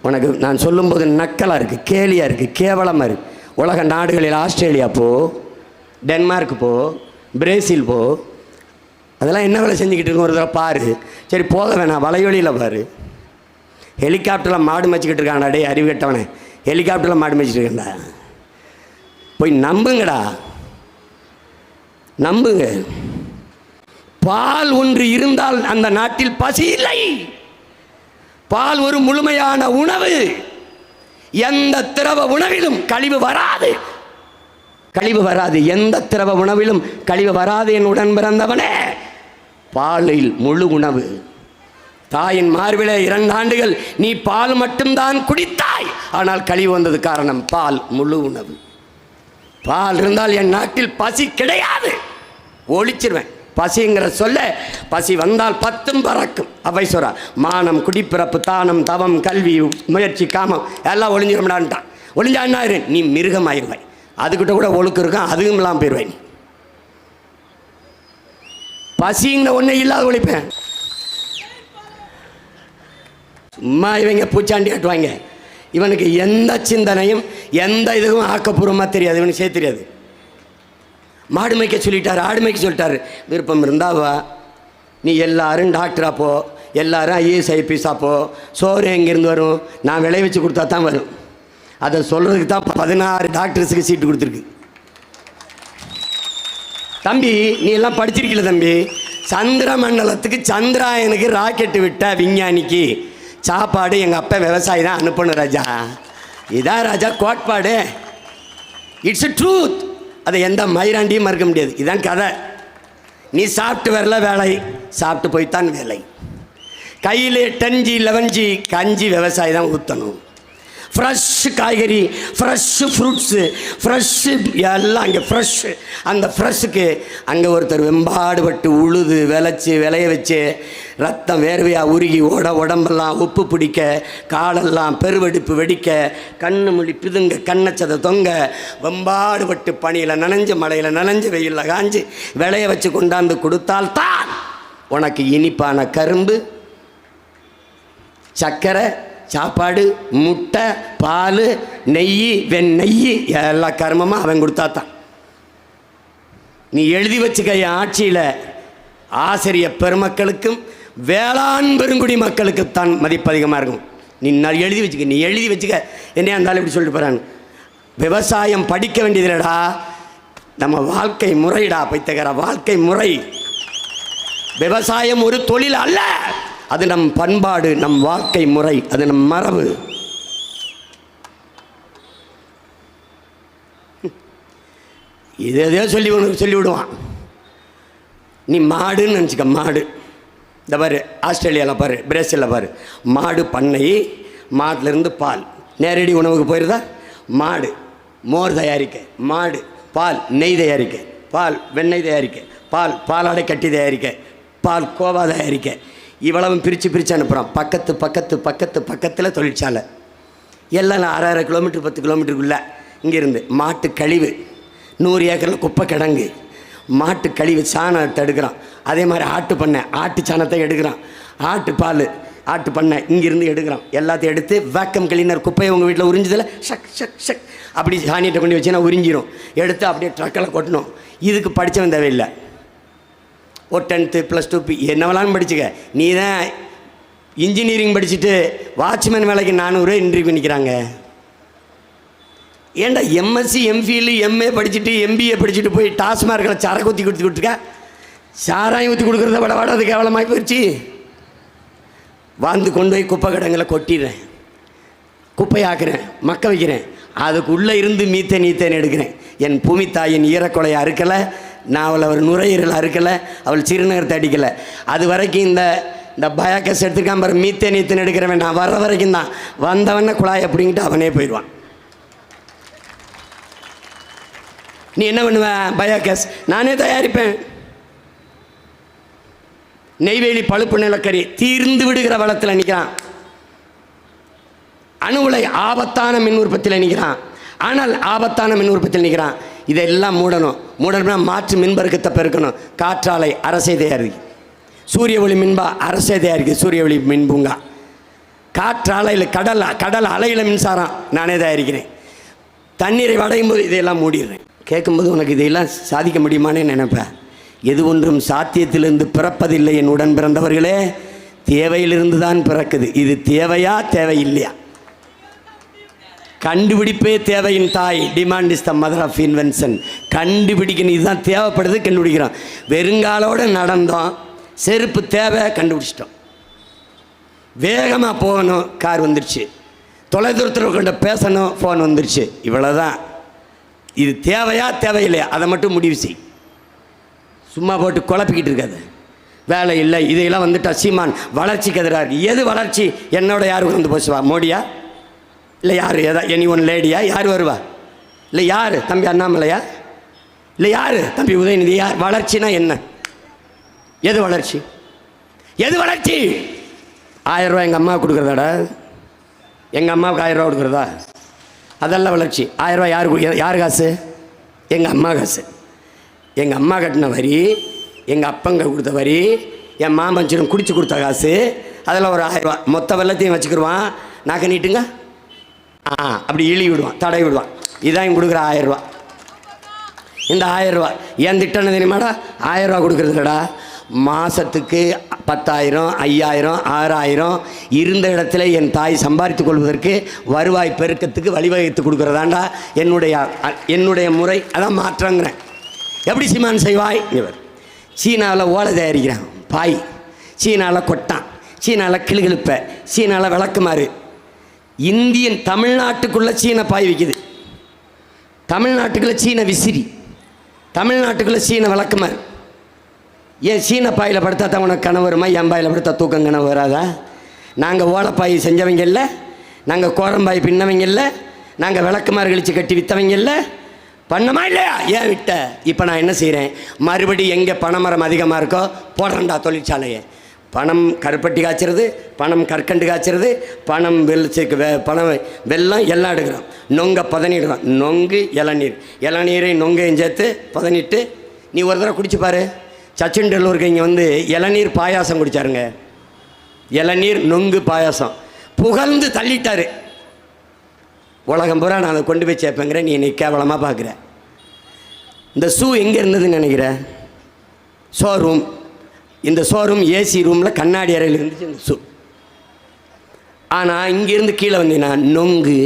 உனக்கு நான் சொல்லும்போது நக்கலாக இருக்குது, கேலியாக இருக்குது, கேவலமாக இருக்குது. உலக நாடுகளில் ஆஸ்திரேலியா போ, டென்மார்க் போ, பிரேசில் போ, அதெல்லாம் என்ன வேலை செஞ்சுக்கிட்டு இருக்கும் ஒரு தடவை பாரு. சரி போக வேணாம், வலைவெளியில் பாரு. ஹெலிகாப்டரில் மாடு மேய்ச்சிக்கிட்டு இருக்கான்டா. டே அறிவு கட்டவனே, ஹெலிகாப்டரில் மாடு மேய்ச்சிட்டு இருக்கேன்டா. போய் நம்புங்கடா, நம்புங்க. பால் ஒன்று இருந்தால் அந்த நாட்டில் பசி இல்லை. பால் ஒரு முழுமையான உணவு. எந்த திரவ உணவிலும் கழிவு வராது, எந்த திரவ உணவிலும் கழிவு வராது. என் உடன் பிறந்தவனே, பாலில் முழு உணவு. தாயின் மார்பிலே 2 ஆண்டுகள் நீ பால் மட்டும்தான் குடித்தாய், ஆனால் கழிவு வந்தது காரணம் பால் முழு உணவு. பால் இருந்தால் என் நாட்டில் பசி கிடையாது. ஒழிச்சிருவேன் பசிங்கிற சொல்ல. பசி வந்தால் 10ம் பறக்கும். அவை சொல்றா, மானம், குடிப்பிறப்பு, தானம், தவம், கல்வி, முயற்சி, காமம் எல்லாம் ஒளிஞ்சிரும்டான்ட்டான். ஒளிஞ்சான்னா நீ மிருகம் ஆயிடுவாய். அதுக்கிட்ட கூட ஒழுக்கு இருக்கும், அதுவும் இல்லாமல் போயிடுவாய். நீ பசிங்கிற ஒன்றை இல்லாத ஒழிப்பேன். சும்மா இவங்க பூச்சாண்டி காட்டுவாங்க. இவனுக்கு எந்த சிந்தனையும் எந்த இதுவும் ஆக்கப்பூர்வமாக தெரியாது, இவனுக்கு செய்ய தெரியாது. மாடு மேய்க்க சொல்லிட்டார், ஆடு மேய்க்க சொல்லிட்டாரு. விருப்பம் இருந்தாவா, நீ எல்லாரும் டாக்டராக போ, எல்லாரும் ஐஏஎஸ் ஐபிஎஸ்ஸாக போ. சோறு எங்கேருந்து வரும்? நான் விளை வச்சு கொடுத்தா தான் வரும். அதை சொல்கிறதுக்கு தான் 16 டாக்டர்ஸுக்கு சீட்டு கொடுத்துருக்கு. தம்பி நீ எல்லாம் படிச்சிருக்கல தம்பி. சந்திர மண்டலத்துக்கு சந்திராயனுக்கு ராக்கெட்டு விட்ட விஞ்ஞானிக்கு சாப்பாடு எங்கள் அப்பா விவசாயி தான் அனுப்பணும் ராஜா. இதான் ராஜா கோட்பாடு. It's a truth. அதை எந்த மயிராண்டியும் மறுக்க முடியாது. இதுதான் கதை. நீ சாப்பிட்டு வரல வேலை, சாப்பிட்டு போய்த்தான் வேலை. கையில் 10G 11G கஞ்சி விவசாயி தான் ஊற்றணும். ஃப்ரெஷ்ஷு காய்கறி, ஃப்ரெஷ்ஷு ஃப்ரூட்ஸு, ஃப்ரெஷ்ஷு எல்லாம் அங்கே ஃப்ரெஷ்ஷு. அந்த ஃப்ரெஷ்ஷுக்கு அங்கே ஒருத்தர் வெம்பாடுபட்டு உழுது விளைச்சி விளைய வச்சு ரத்தம் வேர்வையாக உருகி உடம்பெல்லாம் உப்பு பிடிக்க, காலெல்லாம் பெருவெடிப்பு வெடிக்க, கண்ணு மொழி பிதுங்க, கண்ணச்சதை தொங்க, வெம்பாடுபட்டு பனியில் நனைஞ்சு மழையில் நனைஞ்சு வெயிலில் காஞ்சி விளைய வச்சு கொண்டாந்து கொடுத்தால்தான் உனக்கு இனிப்பான கரும்பு, சர்க்கரை, சாப்பாடு, முட்டை, பால், நெய், வெண்ணெய் எல்லா கர்மமாக அவன் கொடுத்தாத்தான். நீ எழுதி வச்சுக்க, என் ஆட்சியில் ஆசிரிய பெருமக்களுக்கும் வேளாண் பெருங்குடி மக்களுக்கு தான் மதிப்பு அதிகமாக இருக்கும். நீ எழுதி வச்சுக்க, நீ எழுதி வச்சுக்க. என்னையா இருந்தாலும் இப்படி சொல்லிட்டு போகிறாங்க. விவசாயம் படிக்க வேண்டியதில்லடா, நம்ம வாழ்க்கை முறைடா. பைத்தகர வாழ்க்கை முறை. விவசாயம் ஒரு தொழில் அல்ல, அது நம் பண்பாடு, நம் வாழ்க்கை முறை, அது நம் மரபு. இதே சொல்லி உனக்கு சொல்லி விடுவான். நீ மாடுன்னு நினச்சிக்க. மாடு இந்த பாரு, ஆஸ்திரேலியாவில் பாரு, பிரேசிலில் பாரு, மாடு பண்ணை. மாட்டிலேருந்து பால் நேரடி உணவுக்கு போயிருதா? மாடு மோர் தயாரிக்க, மாடு பால் நெய் தயாரிக்க, பால் வெண்ணெய் தயாரிக்க, பால் பாலாடை கட்டி தயாரிக்க, பால் கோவா தயாரிக்க, இவ்வளவும் பிரித்து அனுப்புகிறான். பக்கத்தில் தொழிற்சாலை எல்லாம் 6.5 கிலோமீட்டர் 10 கிலோமீட்டருக்குள்ளே இங்கேருந்து. மாட்டு கழிவு 100 ஏக்கரில் குப்பை கிடங்கு, மாட்டு கழிவு சாணத்தை எடுக்கிறான். அதே மாதிரி ஆட்டு பண்ணை, ஆட்டு சாணத்தை எடுக்கிறான். ஆட்டு பால், ஆட்டு பண்ணை இங்கேருந்து எடுக்கிறான். எல்லாத்தையும் எடுத்து வேக்கம் கிளீனர், குப்பையை உங்கள் வீட்டில் உறிஞ்சதில் ஷக் ஷக் ஷக் அப்படி சாணியிட்ட கொண்டு வச்சுன்னா உறிஞ்சிடும். எடுத்து அப்படியே ட்ரக்கில் கொட்டணும். இதுக்கு படித்தவன் தேவையில்லை. ஒரு 10th +2 என்ன வேணாலும் படிச்சுக்க. நீ தான் இன்ஜினியரிங் படிச்சுட்டு வாட்ச்மேன் வேலைக்கு 400 இன்டர்வியூ பண்ணிக்கிறாங்க. ஏன்டா எம்எஸ்சி எம்ஃபில் எம்ஏ படிச்சுட்டு எம்பிஏ படிச்சுட்டு போய் டாஸ்மார்க்கில் சரக்கு ஊற்றி கொடுத்துருக்க? சாராயம் ஊற்றி கொடுக்குறத விட அது கேவலமாகி போயிடுச்சு. வாழ்ந்து கொண்டு போய் குப்பை கிடங்கில் கொட்டிடுறேன், குப்பையாக்குறேன், மக்க வைக்கிறேன். அதுக்குள்ளே இருந்து மீத்தேன் எடுக்கிறேன். என் பூமி தாயின் ஈரக்கொலையை அறுக்கலை, நான் அவளை ஒரு நுரையீரல் அறுக்கலை, அவள் சிறுநீரத்தை அடிக்கலை. அது வரைக்கும் இந்த பயோகேஸ் எடுத்துருக்கான் பாரு, மீத்தேன் எடுக்கிறவன் நான் வர்ற வரைக்கும் தான். வந்தவன குழாயை அப்படிங்கிட்டு அவனே போயிடுவான். நீ என்ன பண்ணுவேன்? பயோகேஸ் நானே தயாரிப்பேன். நெய்வேலி பழுப்பு நிலக்கரி தீர்ந்து விடுகிற வளத்தில் நிற்கிறான். அணு உலை ஆபத்தான மின் உற்பத்தியில் நிற்கிறான். ஆனால் ஆபத்தான மின் உற்பத்தியில் நிற்கிறான். இதெல்லாம் மூடணும்னா மாற்று மின்பெருக்கத்தை பெருக்கணும். காற்றாலை அரசே தயாரிக்கு, சூரிய ஒளி மின்பா அரசே தயாரிக்கு, சூரிய ஒளி மின் பூங்கா. காற்றாலையில் கடல் அலையில் மின்சாரம் நானே தயாரிக்கிறேன். தண்ணீரை வடையும் போது இதையெல்லாம் மூடிடுறேன். கேட்கும்போது உனக்கு இதையெல்லாம் சாதிக்க முடியுமான்னு நினைப்பேன். எது ஒன்றும் சாத்தியத்திலிருந்து பிறப்பதில்லை என் உடன் பிறந்தவர்களே, தேவையிலிருந்து தான் பிறக்குது. இது தேவையா தேவையில்லையா? கண்டுபிடிப்பே தேவையின் தாய். Demand is the mother of invention. கண்டுபிடிக்கணும், இதுதான் தேவைப்படுது, கண்டுபிடிக்கிறோம். வெறுங்காலோடு நடந்தோம், செருப்பு தேவை, கண்டுபிடிச்சிட்டோம். வேகமாக போகணும், கார் வந்துடுச்சு. தொலைதூரத்தில் கொண்டு பேசணும், ஃபோன் வந்துடுச்சு. இவ்வளோதான். இது தேவையா தேவையில்லையா அதை மட்டும் முடிவு செய். சும்மா போட்டு குழப்பிக்கிட்டு இருக்காது. வேலை இல்லை இதையெல்லாம் வந்துட்டா சீமான் வளர்ச்சிக்கு எதிராக இருக்கு. எது வளர்ச்சி? என்னோட யார் வந்து போச்சுவா? மோடியா? இல்லை யார்? எனி ஒன் லேடியா? யார் வருவா? இல்லை யார்? தம்பி அண்ணாமலையா? இல்லை யார்? தம்பி உதயநிதி? யார்? வளர்ச்சினா என்ன? எது வளர்ச்சி? எது வளர்ச்சி? 1000 ரூபா எங்கள் அம்மாவுக்கு கொடுக்குறதாடா? எங்கள் அம்மாவுக்கு 1000 ரூபா கொடுக்குறதா? அதெல்லாம் வளர்ச்சி. 1000 ரூபா யார் காசு? எங்கள் அம்மா காசு. எங்கள் அம்மா கட்டின வரி, எங்கள் அப்பங்க கொடுத்த வரி, என் மாமன் குடிச்சு கொடுத்த காசு, அதில் ஒரு 1000 ரூபா மொத்த வெள்ளத்தையும் வச்சுக்கிடுவான். நாக்க நீட்டுங்க அப்படி இழி விடுவான், தடை விடுவான். இதான் இங்கே கொடுக்குற 1000 ரூபா. இந்த 1000 ரூபா என் திட்டம் தெரியுமாடா? 1000 ரூபா கொடுக்குறதுலடா மாதத்துக்கு 10,000 5,000 6,000 இருந்த இடத்துல என் தாய் சம்பாதித்து கொள்வதற்கு வருவாய் பெருக்கத்துக்கு வழிவகுத்து கொடுக்குறதாண்டா என்னுடைய முறை. அதான் மாற்றங்கிறேன். எப்படி சீமான் செய்வாய்? இவர் சீனாவில் ஓலை தயாரிக்கிறான், பாய். சீனாவில் கொட்டான், சீனாவில் கிளுகிழுப்ப, சீனாவில் விளக்குமாறு. தமிழ்நாட்டுக்குள்ளே சீன பாய் விற்கிது, தமிழ்நாட்டுக்குள்ளே சீன விசிறி, தமிழ்நாட்டுக்குள்ளே சீன விளக்குமாறு. ஏன் சீன பாயில் படுத்தா தான் உனக்கு கனவு வருமா? என் பாயில் படுத்தா தூக்கம் கனவு வராதா? நாங்கள் ஓலப்பாய் செஞ்சவங்க இல்லை, நாங்கள் கோரம்பாய் பின்னவங்க இல்லை, நாங்கள் விளக்குமாறு கழித்து கட்டி விற்றவங்க இல்லை. பண்ணமா இல்லையா? ஏன் விட்ட? இப்போ நான் என்ன செய்கிறேன்? மறுபடி எங்கே பனைமரம் அதிகமாக இருக்கோ போடுறேன்டா தொழிற்சாலையை. பணம் கருப்பட்டி காய்ச்சிறது, பணம் கற்கண்டு காய்ச்சிறது, பணம் பணம் வெல்லம் எல்லாம் எடுக்கிறோம். நொங்கை பதனிடுறோம். நொங்கு இளநீர், இளநீரை நொங்கையும் சேர்த்து பதனிட்டு நீ ஒரு தடவை குடிச்சு பாரு. சச்சின் டெண்டுல்கர் இங்கே வந்து இளநீர் பாயாசம் குடித்தாருங்க. இளநீர் நொங்கு பாயாசம் புகழ்ந்து தள்ளிட்டார். உலகம் பூரா நான் அதை கொண்டு போய் சேர்ப்பேங்கிறேன், நீ என்னை கேவலமாக பார்க்குற. இந்த ஷூ எங்கே இருந்ததுன்னு நினைக்கிற? ஷோரூம். இந்த ஷோரூம் ஏசி ரூமில் கண்ணாடி அறையில் இருந்துச்சு இந்த ஷூ. ஆனால் இங்கேருந்து கீழே வந்தீங்கன்னா நொங்கு,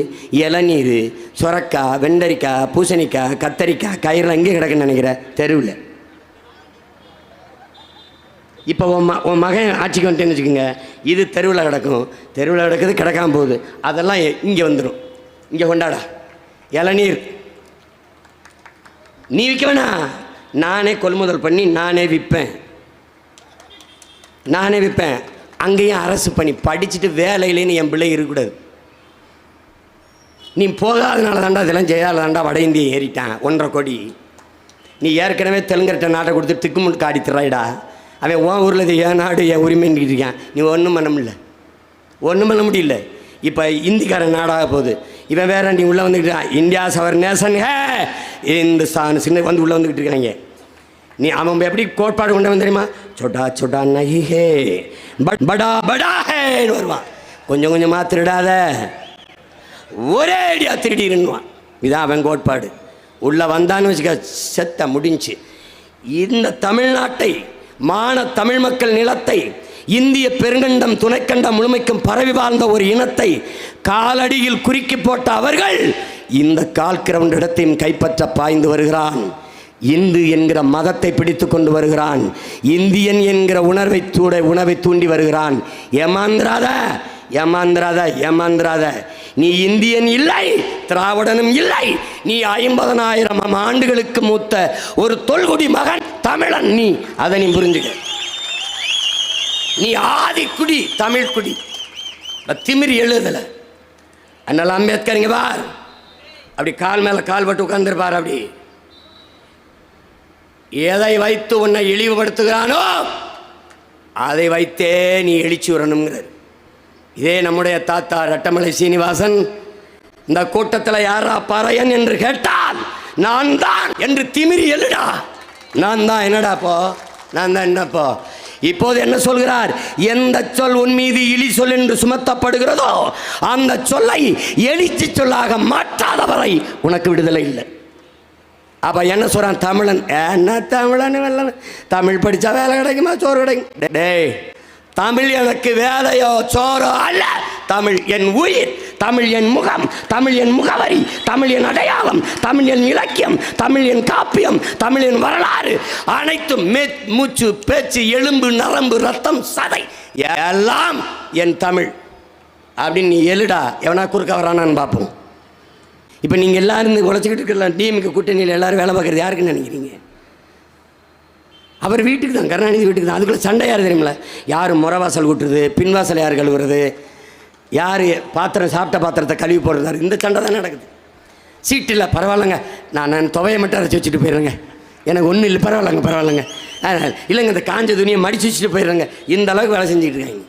இளநீர், சுரக்காய், வெண்டரிக்காய், பூசணிக்காய், கத்தரிக்காய், கயிறுலாம் எங்கே கிடக்குன்னு நினைக்கிற? தெருவில். இப்போ உன் மகன் ஆட்சிக்கு வந்துட்டேன்னு வச்சுக்கோங்க, இது தெருவில் கிடக்கும். தெருவில் கிடக்குது, கிடக்காம போகுது. அதெல்லாம் இங்கே வந்துடும். இங்கே கொண்டாடா இளநீர். நீ விற்க வேணா, நானே கொள்முதல் பண்ணி நானே விற்பேன். அங்கேயும் அரசு பணி படிச்சுட்டு வேலையிலேன்னு என் பிள்ளை இருக்கக்கூடாது. நீ போகாதனால தாண்டா இதெல்லாம் செய்யாத தாண்டா வட இந்தியா ஏறிட்டான் 1.5 கோடி. நீ ஏற்கனவே தெலுங்கர்கிட்ட நாட்டை கொடுத்து திக்குமுட்டு ஆடித்துறாயிடா. அவன் உன் ஊரில் இது என் நாடு என் உரிமைன்னு இருக்கான். நீ ஒன்றும் பண்ண முடியல. இப்போ இந்திக்காரன் நாடாக போகுது. இவன் வேற நீ உள்ளே வந்துக்கிட்டு இந்தியா சவர் நேசன் ஹே இந்துஸ்தான் சின்ன வந்து உள்ளே வந்துக்கிட்டு இருக்காங்க. நீ அவன் எப்படி கோட்பாடு கொண்டு வந்து தெரியுமா? சொட்டா சொட்டா நஹி ஹே படா படா ஹேன்னு வருவான். கொஞ்சம் கொஞ்சமாக திருடாத, ஒரே அடியா திருடிடுவான். இதான் அவன் கோட்பாடு. உள்ளே வந்தான்னு வச்சுக்க செத்த முடிஞ்சு. இந்த தமிழ்நாட்டை, மான தமிழ் மக்கள் நிலத்தை, இந்திய பெருங்கண்டம் துணைக்கண்டம் முழுமைக்கும் பரவி வாழ்ந்த ஒரு இனத்தை காலடியில் குறுக்கி போட்ட அவர்கள் இந்த 1/4 கிரவுண்ட் இடத்தையும் கைப்பற்ற பாய்ந்து வருகிறான். இந்து என்கிற மதத்தை பிடித்து கொண்டு வருகிறான். இந்தியன் என்கிற உணவை தூண்டி வருகிறான். ஏமாந்திராத. நீ இந்தியன் இல்லை, திராவிடனும் இல்லை. நீ 50,000 ஆண்டுகளுக்கு மூத்த ஒரு தொல்குடி மகன் தமிழன். நீ அதை நீ புரிஞ்சுக்க. நீ ஆதிக்குடி, தமிழ் குடி. திமிரி எழுதலை. அதனால அம்பேத்கர் இங்கே பார், அப்படி கால் மேலே கால் பட்டு உட்கார்ந்துருப்பார். அப்படி எதை வைத்து உன்னை இழிவுபடுத்துகிறானோ அதை வைத்தே நீ எழுச்சி வரணுங்கிறார். இதே நம்முடைய தாத்தா ரட்டமலை சீனிவாசன் இந்த கூட்டத்தில் யாரா பறையன் என்று கேட்டால் நான் தான் என்று திமிரி எழுடா. நான் தான் என்னடாப்போ, நான் தான் என்னப்போ. இப்போது என்ன சொல்கிறார்? எந்த சொல் உன் மீது இழி சொல் என்று சுமத்தப்படுகிறதோ அந்த சொல்லை எழுச்சி சொல்லாக மாற்றாதவரை உனக்கு விடுதலை இல்லை. அப்போ என்ன சொல்கிறான்? தமிழன் என்ன தமிழன் வெள்ளன், தமிழ் படித்தா வேலை கிடைக்குமா, சோறு கிடைக்கும்? டேய், தமிழ் எனக்கு வேலையோ சோறோ அல்ல. தமிழ் என் உயிர், தமிழ் என் முகம், தமிழ் என் முகவரி, தமிழ் என் அடையாளம், தமிழ் என் இலக்கியம், தமிழ் என் காப்பியம், தமிழ் என் வரலாறு, அனைத்தும் மூச்சு, பேச்சு, எலும்பு, நரம்பு, ரத்தம், சதை எல்லாம் என் தமிழ் அப்படின்னு நீ எழுடா. எவனா குறுக்க வரானான்னு பார்ப்போம். இப்போ நீங்கள் எல்லாரும் உழைச்சிக்கிட்டு இருக்கலாம். டிஎம்கே கூட்டணியில் எல்லோரும் வேலை பார்க்குறது யாருக்குன்னு நினைக்கிறீங்க? அவர் வீட்டுக்கு தான், கருணாநிதி வீட்டுக்கு தான். அதுக்குள்ளே சண்டை யார் தெரியுமில்ல? யார் முறவாசல் கூட்டுறது, பின்வாசல் யார் கழுவுறது, யார் பாத்திரம் சாப்பிட்ட பாத்திரத்தை கழுவி போடுறாரு, இந்த சண்டை தான் நடக்குது. சீட்டு இல்லை, பரவாயில்லைங்க, நான் துவையை மட்டும் அரைச்சி வச்சுட்டு போயிடுறேங்க, எனக்கு ஒன்றும் இல்லை, பரவாயில்லைங்க இல்லைங்க, இந்த காஞ்ச துணியை மடித்து வச்சுட்டு போயிடுறேங்க. இந்த அளவுக்கு வேலை செஞ்சுக்கிட்டு இருக்காங்க.